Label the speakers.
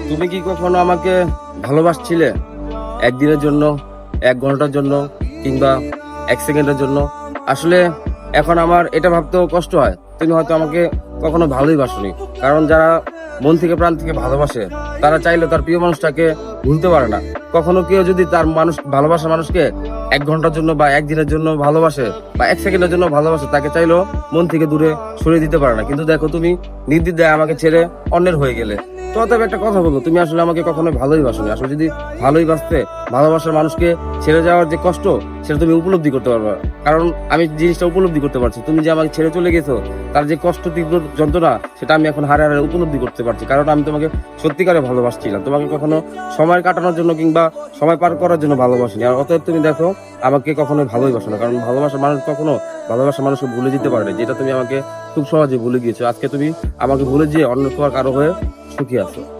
Speaker 1: তুমি কি কখনো আমাকে ভালোবাসছিলে? একদিনের জন্য, 1 ঘন্টার জন্য, কিংবা 1 সেকেন্ডের জন্য? আসলে এখন আমার এটা ভাবতেও কষ্ট হয়, তুমি হয়তো আমাকে কখনো ভালোই বাসনি। কারণ যারা মন থেকে প্রাণ থেকে ভালোবাসে, তারা চাইলে তার প্রিয় মানুষটাকে ভুলতে পারে না। কখনো কেউ যদি তার ভালোবাসা মানুষকে 1 ঘন্টার জন্য বা একদিনের জন্য ভালোবাসে বা 1 সেকেন্ডের জন্য ভালোবাসে, তাকে চাইলেও মন থেকে দূরে সরিয়ে দিতে পারে না। কিন্তু দেখো, তুমি নির্দ্বিধায় আমাকে ছেড়ে অন্যের হয়ে গেলে। তো তবে একটা কথা বলবো, তুমি আসলে আমাকে কখনো ভালোই বাসনি। আসলে যদি ভালোই বাসতে, ভালোবাসার মানুষকে ছেড়ে যাওয়ার যে কষ্ট, সেটা তুমি উপলব্ধি করতে পারবে। কারণ আমি জিনিসটা উপলব্ধি করতে পারছি, তুমি যে আমাকে ছেড়ে চলে গেছো, তার যে কষ্ট, তীব্র যন্ত্রণা, সেটা আমি এখন হারে হারে উপলব্ধি করতে পারছি। কারণ আমি তোমাকে সত্যিকারে ভালোবাসছিলাম, তোমাকে কখনো সময় কাটানোর জন্য কিংবা সময় পার করার জন্য ভালোবাসিনি। আর অতএব তুমি দেখো, আমাকে কখনোই ভালোই বাসো না। কারণ ভালোবাসার মানুষ কখনো ভালোবাসার মানুষকে ভুলে যেতে পারে না, যেটা তুমি আমাকে খুব সহজে ভুলে গিয়েছো। আজকে তুমি আমাকে ভুলে যেয়ে অন্য কারো হয়ে সুখী আছো।